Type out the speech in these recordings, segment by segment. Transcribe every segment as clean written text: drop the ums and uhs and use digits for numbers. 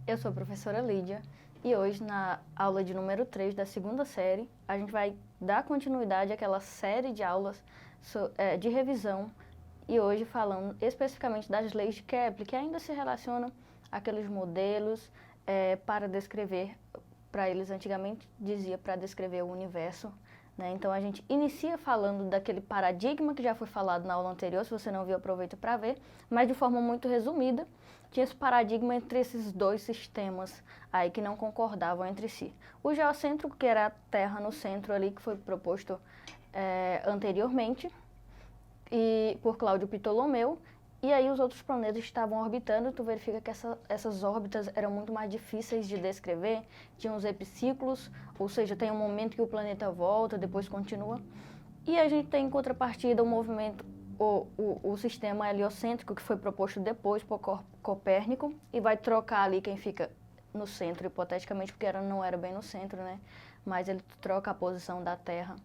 Eu sou a professora Lídia e hoje, na aula de número 3 da segunda série, a gente vai dar continuidade àquela série de aulas de revisão e hoje falando especificamente das leis de Kepler, que ainda se relacionam àqueles modelos para descrever, para eles antigamente dizia para descrever o universo. Né? Então a gente inicia falando daquele paradigma que já foi falado na aula anterior, se você não viu, aproveita para ver, mas de forma muito resumida, tinha esse paradigma entre esses dois sistemas aí que não concordavam entre si. O geocêntrico, que era a Terra no centro ali, que foi proposto anteriormente, e por Cláudio Ptolomeu, e aí os outros planetas estavam orbitando, tu verifica que essas órbitas eram muito mais difíceis de descrever, tinham os epiciclos, ou seja, tem um momento que o planeta volta, depois continua. E a gente tem em contrapartida o movimento, o sistema heliocêntrico, que foi proposto depois por Copérnico, e vai trocar ali quem fica no centro, hipoteticamente, porque não era bem no centro, né? Mas ele troca a posição da Terra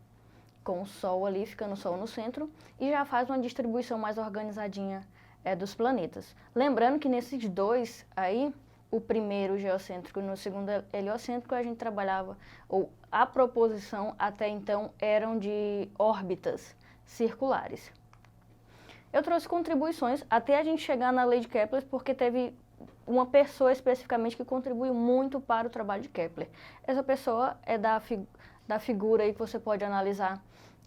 com o Sol ali, ficando o Sol no centro, e já faz uma distribuição mais organizadinha dos planetas. Lembrando que nesses dois aí, o primeiro geocêntrico e no segundo heliocêntrico, a gente trabalhava, ou a proposição até então eram de órbitas circulares. Eu trouxe contribuições até a gente chegar na lei de Kepler, porque teve uma pessoa especificamente que contribuiu muito para o trabalho de Kepler. Essa pessoa é da figura aí que você pode analisar,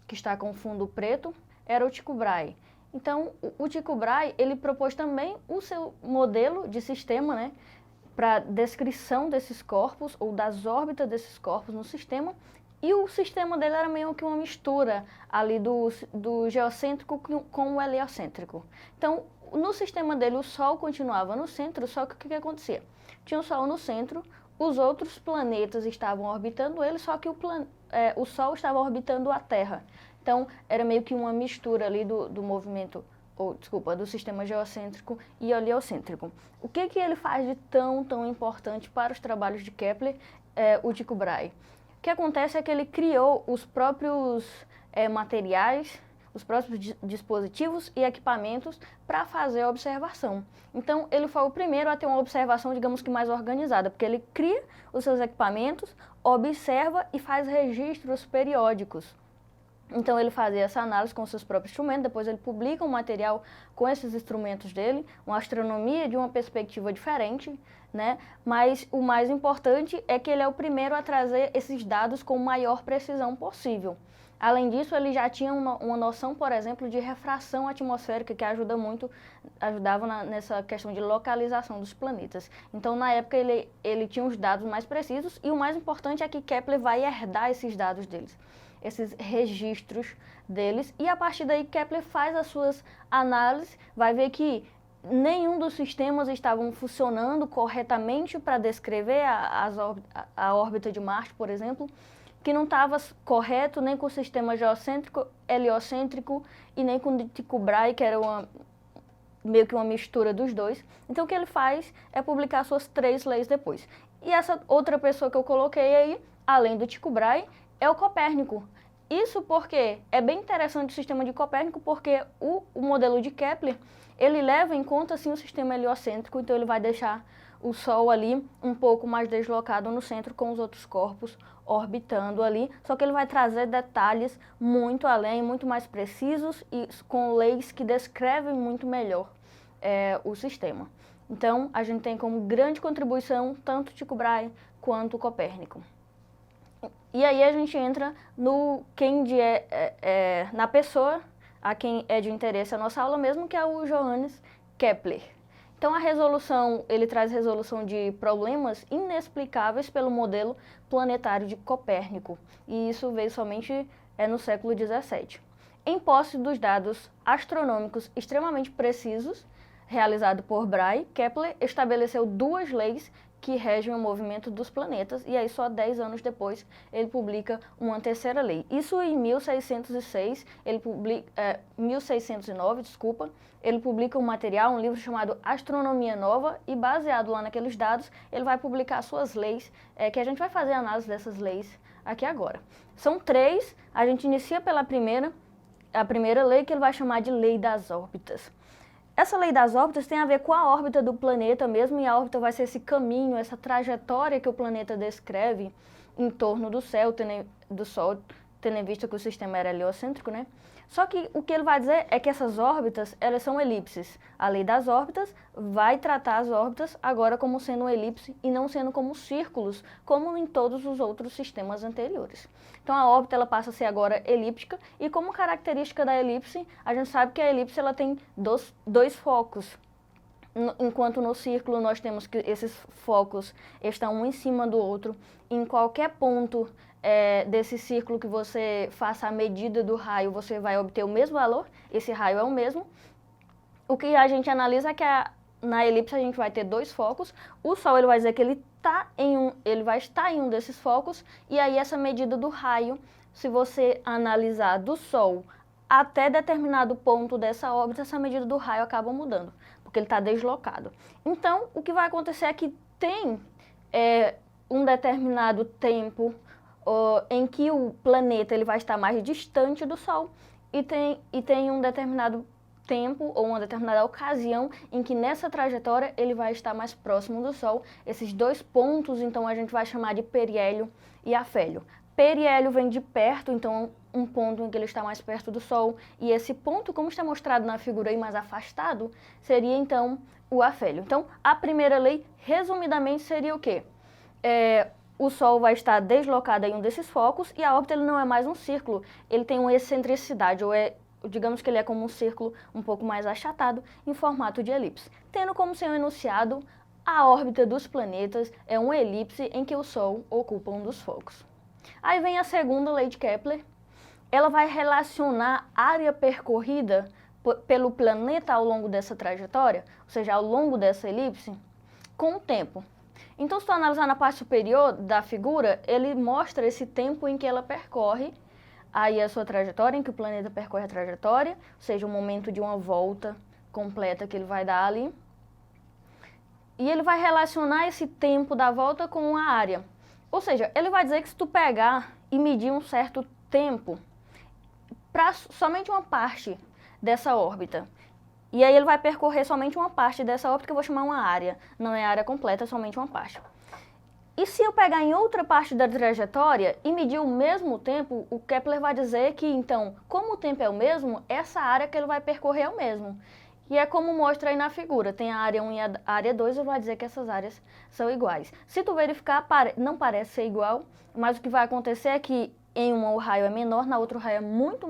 que está com fundo preto, era o Tycho Brahe. Então, o Tycho Brahe, ele propôs também o seu modelo de sistema, né, para descrição desses corpos, ou das órbitas desses corpos no sistema, e o sistema dele era meio que uma mistura ali do geocêntrico com o heliocêntrico. Então, no sistema dele, o Sol continuava no centro, só que o que acontecia? Tinha o Sol no centro, os outros planetas estavam orbitando ele, só que o Sol estava orbitando a Terra. Então, era meio que uma mistura ali do movimento, do sistema geocêntrico e heliocêntrico. O que ele faz de tão importante para os trabalhos de Kepler, o Tycho Brahe? O que acontece é que ele criou os próprios materiais, os próprios dispositivos e equipamentos para fazer a observação. Então, ele foi o primeiro a ter uma observação, digamos que mais organizada, porque ele cria os seus equipamentos, observa e faz registros periódicos. Então, ele fazia essa análise com seus próprios instrumentos, depois ele publica um material com esses instrumentos dele, uma astronomia de uma perspectiva diferente, né? Mas o mais importante é que ele é o primeiro a trazer esses dados com maior precisão possível. Além disso, ele já tinha uma noção, por exemplo, de refração atmosférica, que ajudava nessa questão de localização dos planetas. Então, na época, ele tinha os dados mais precisos, e o mais importante é que Kepler vai herdar esses dados deles, esses registros deles, e a partir daí Kepler faz as suas análises, vai ver que nenhum dos sistemas estavam funcionando corretamente para descrever a órbita de Marte, por exemplo, que não estava correto nem com o sistema geocêntrico, heliocêntrico e nem com o Tycho Brahe, que era meio que uma mistura dos dois. Então o que ele faz é publicar suas 3 leis depois. E essa outra pessoa que eu coloquei aí, além do Tycho Brahe, é o Copérnico. Isso porque é bem interessante o sistema de Copérnico, porque o modelo de Kepler, ele leva em conta assim o sistema heliocêntrico, então ele vai deixar o Sol ali um pouco mais deslocado no centro, com os outros corpos orbitando ali, só que ele vai trazer detalhes muito além, muito mais precisos e com leis que descrevem muito melhor o sistema. Então, a gente tem como grande contribuição tanto Tycho Brahe quanto Copérnico. E aí a gente entra na pessoa a quem é de interesse a nossa aula mesmo, que é o Johannes Kepler. Então ele traz resolução de problemas inexplicáveis pelo modelo planetário de Copérnico, e isso veio somente no século XVII. Em posse dos dados astronômicos extremamente precisos, realizado por Brahe, Kepler estabeleceu 2 leis que regem o movimento dos planetas, e aí só 10 anos depois ele publica uma terceira lei. Isso em 1609, ele publica um material, um livro chamado Astronomia Nova, e baseado lá naqueles dados, ele vai publicar suas leis, que a gente vai fazer a análise dessas leis aqui agora. São 3, a gente inicia pela primeira, a primeira lei, que ele vai chamar de Lei das Órbitas. essa lei das órbitas tem a ver com a órbita do planeta mesmo, e a órbita vai ser esse caminho, essa trajetória que o planeta descreve em torno do céu, do Sol, tendo em vista que o sistema era heliocêntrico, né? Só que o que ele vai dizer é que essas órbitas, elas são elipses. A lei das órbitas vai tratar as órbitas agora como sendo uma elipse e não sendo como círculos, como em todos os outros sistemas anteriores. Então a órbita ela passa a ser agora elíptica, e como característica da elipse, a gente sabe que a elipse ela tem dois focos. Enquanto no círculo nós temos que esses focos estão um em cima do outro, em qualquer ponto desse círculo que você faça a medida do raio, você vai obter o mesmo valor, esse raio é o mesmo. O que a gente analisa é que na elipse a gente vai ter dois focos, o Sol ele vai dizer que ele vai estar em um desses focos, e aí essa medida do raio, se você analisar do Sol até determinado ponto dessa órbita, essa medida do raio acaba mudando, porque ele está deslocado. Então, o que vai acontecer é que tem um determinado tempo em que o planeta ele vai estar mais distante do Sol, e tem um determinado tempo ou uma determinada ocasião em que nessa trajetória ele vai estar mais próximo do Sol. Esses dois pontos, então, a gente vai chamar de periélio e afélio. Periélio vem de perto, então um ponto em que ele está mais perto do Sol, e esse ponto, como está mostrado na figura aí mais afastado, seria então o afélio. Então, a primeira lei, resumidamente, seria o quê? O Sol vai estar deslocado em um desses focos, e a órbita ele não é mais um círculo, ele tem uma excentricidade, digamos que ele é como um círculo um pouco mais achatado, em formato de elipse. Tendo como seu enunciado, a órbita dos planetas é uma elipse em que o Sol ocupa um dos focos. Aí vem a segunda lei de Kepler. Ela vai relacionar a área percorrida pelo planeta ao longo dessa trajetória, ou seja, ao longo dessa elipse, com o tempo. Então, se tu analisar na parte superior da figura, ele mostra esse tempo em que ela percorre aí a sua trajetória, em que o planeta percorre a trajetória, ou seja, o momento de uma volta completa que ele vai dar ali. E ele vai relacionar esse tempo da volta com a área. Ou seja, ele vai dizer que se tu pegar e medir um certo tempo para somente uma parte dessa órbita, e aí ele vai percorrer somente uma parte dessa órbita, que eu vou chamar uma área, não é a área completa, é somente uma parte. E se eu pegar em outra parte da trajetória e medir o mesmo tempo, o Kepler vai dizer que, então, como o tempo é o mesmo, essa área que ele vai percorrer é o mesmo. E é como mostra aí na figura, tem a área 1 e a área 2, ele vai dizer que essas áreas são iguais. Se tu verificar, não parece ser igual, mas o que vai acontecer é que em uma o raio é menor, na outra o raio é muito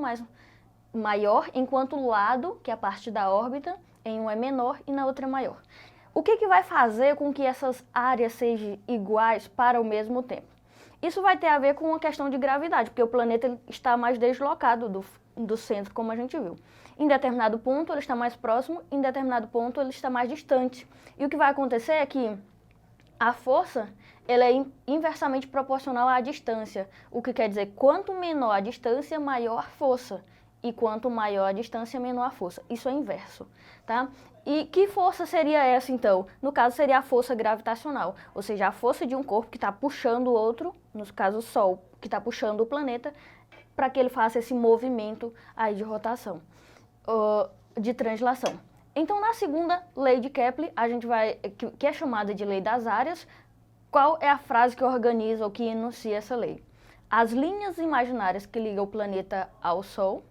maior, enquanto o lado, que é a parte da órbita, em um é menor e na outra é maior. O que vai fazer com que essas áreas sejam iguais para o mesmo tempo? Isso vai ter a ver com uma questão de gravidade, porque o planeta está mais deslocado do centro, como a gente viu. Em determinado ponto ele está mais próximo, em determinado ponto ele está mais distante. E o que vai acontecer é que a força ela é inversamente proporcional à distância, o que quer dizer quanto menor a distância, maior a força. E quanto maior a distância, menor a força. Isso é inverso, tá? E que força seria essa, então? No caso, seria a força gravitacional, ou seja, a força de um corpo que está puxando o outro, no caso o Sol, que está puxando o planeta, para que ele faça esse movimento aí de rotação, de translação. Então, na segunda lei de Kepler, a gente que é chamada de lei das áreas, qual é a frase que organiza ou que enuncia essa lei? As linhas imaginárias que ligam o planeta ao Sol,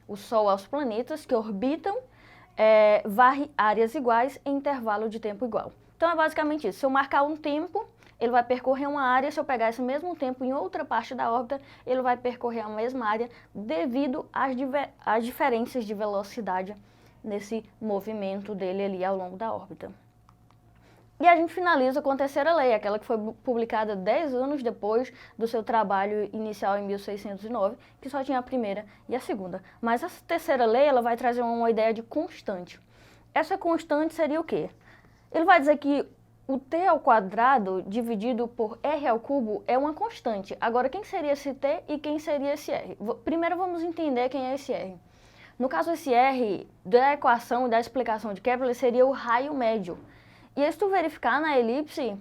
o Sol aos planetas que orbitam, varre áreas iguais em intervalo de tempo igual. Então é basicamente isso. Se eu marcar um tempo, ele vai percorrer uma área. Se eu pegar esse mesmo tempo em outra parte da órbita, ele vai percorrer a mesma área devido às diferenças de velocidade nesse movimento dele ali ao longo da órbita. E a gente finaliza com a terceira lei, aquela que foi publicada 10 anos depois do seu trabalho inicial em 1609, que só tinha a primeira e a segunda. Mas essa terceira lei ela vai trazer uma ideia de constante. Essa constante seria o quê? Ele vai dizer que o t ao quadrado dividido por r ao cubo é uma constante. Agora, quem seria esse t e quem seria esse r? Primeiro vamos entender quem é esse r. No caso, esse r da equação e da explicação de Kepler seria o raio médio. E aí, se tu verificar na elipse,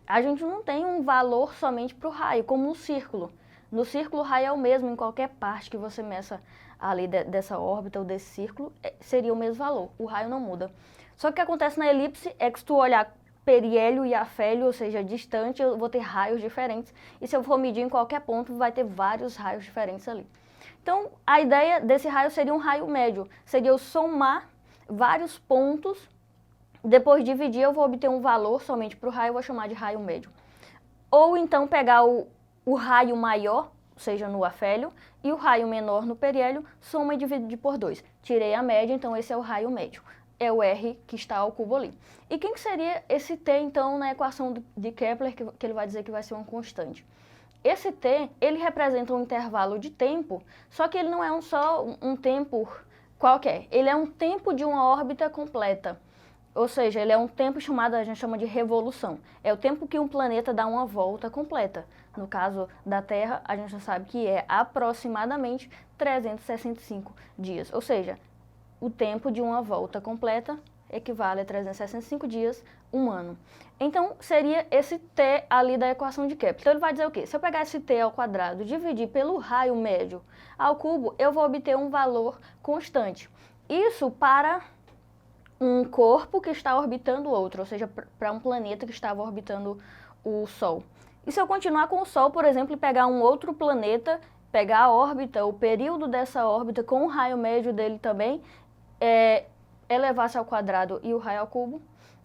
a gente não tem um valor somente para o raio, como no círculo. No círculo, o raio é o mesmo em qualquer parte que você meça ali dessa órbita ou desse círculo, seria o mesmo valor, o raio não muda. Só que o que acontece na elipse é que se tu olhar periélio e afélio, ou seja, distante, eu vou ter raios diferentes, e se eu for medir em qualquer ponto, vai ter vários raios diferentes ali. Então, a ideia desse raio seria um raio médio, seria eu somar vários pontos, depois dividir, eu vou obter um valor somente para o raio, eu vou chamar de raio médio. Ou então pegar o raio maior, seja no afélio, e o raio menor no periélio, soma e divide por 2. Tirei a média, então esse é o raio médio. É o R que está ao cubo ali. E quem que seria esse T, então, na equação de Kepler, que ele vai dizer que vai ser uma constante? Esse T, ele representa um intervalo de tempo, só que ele não é só um tempo qualquer. Ele é um tempo de uma órbita completa. Ou seja, ele é um tempo chamado, a gente chama de revolução. É o tempo que um planeta dá uma volta completa. No caso da Terra, a gente já sabe que é aproximadamente 365 dias. Ou seja, o tempo de uma volta completa equivale a 365 dias, um ano. Então, seria esse T ali da equação de Kepler. Então, ele vai dizer o quê? Se eu pegar esse T ao quadrado e dividir pelo raio médio ao cubo, eu vou obter um valor constante. Isso para um corpo que está orbitando o outro, ou seja, para um planeta que estava orbitando o Sol. E se eu continuar com o Sol, por exemplo, e pegar um outro planeta, pegar a órbita, o período dessa órbita com o raio médio dele também, elevasse ao quadrado e o raio ao cubo,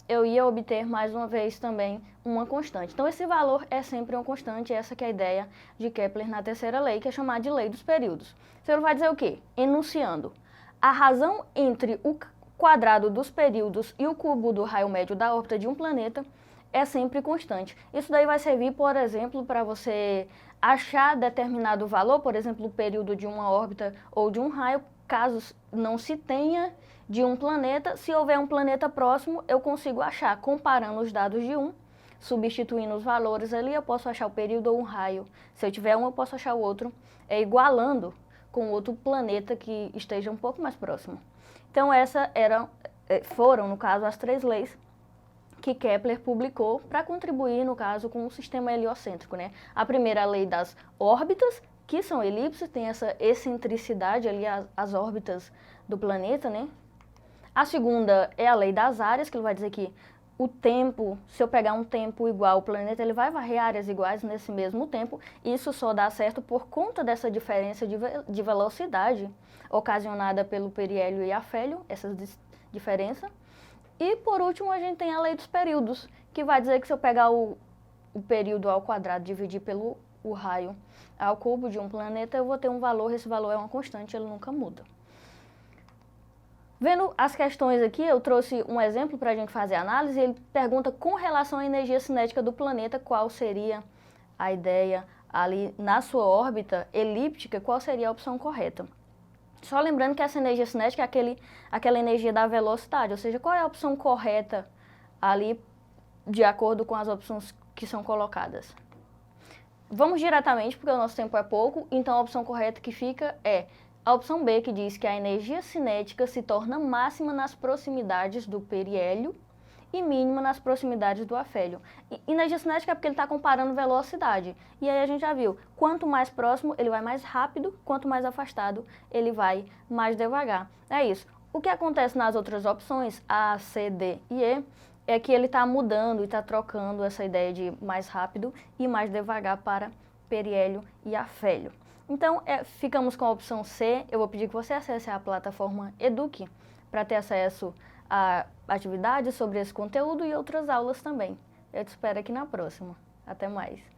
eu ia obter mais uma vez também uma constante. Então esse valor é sempre uma constante, essa que é a ideia de Kepler na terceira lei, que é chamada de lei dos períodos. Então ele vai dizer o quê? Enunciando. A razão entre o quadrado dos períodos e o cubo do raio médio da órbita de um planeta é sempre constante. Isso daí vai servir, por exemplo, para você achar determinado valor, por exemplo, o período de uma órbita ou de um raio, caso não se tenha de um planeta. Se houver um planeta próximo, eu consigo achar, comparando os dados de um, substituindo os valores ali, eu posso achar o período ou um raio. Se eu tiver um, eu posso achar o outro, igualando com outro planeta que esteja um pouco mais próximo. Então, essas foram, no caso, as 3 leis que Kepler publicou para contribuir, no caso, com o sistema heliocêntrico, né? A primeira, a lei das órbitas, que são elipses, tem essa excentricidade ali, as órbitas do planeta, né? A segunda é a lei das áreas, que ele vai dizer que o tempo, se eu pegar um tempo igual ao planeta, ele vai varrer áreas iguais nesse mesmo tempo. Isso só dá certo por conta dessa diferença de velocidade ocasionada pelo periélio e afélio, essa diferença. E por último, a gente tem a lei dos períodos, que vai dizer que se eu pegar o período ao quadrado e dividir pelo raio ao cubo de um planeta, eu vou ter um valor, esse valor é uma constante, ele nunca muda. Vendo as questões aqui, eu trouxe um exemplo para a gente fazer a análise. Ele pergunta, com relação à energia cinética do planeta, qual seria a ideia ali na sua órbita elíptica, qual seria a opção correta. Só lembrando que essa energia cinética é aquela energia da velocidade, ou seja, qual é a opção correta ali de acordo com as opções que são colocadas. Vamos diretamente, porque o nosso tempo é pouco, então a opção correta que fica é a opção B, que diz que a energia cinética se torna máxima nas proximidades do periélio e mínima nas proximidades do afélio. E energia cinética é porque ele está comparando velocidade. E aí a gente já viu, quanto mais próximo, ele vai mais rápido, quanto mais afastado, ele vai mais devagar. É isso. O que acontece nas outras opções, A, C, D e E, é que ele está mudando e está trocando essa ideia de mais rápido e mais devagar para periélio e afélio. Então, ficamos com a opção C. Eu vou pedir que você acesse a plataforma Eduque para ter acesso a atividades sobre esse conteúdo e outras aulas também. Eu te espero aqui na próxima. Até mais!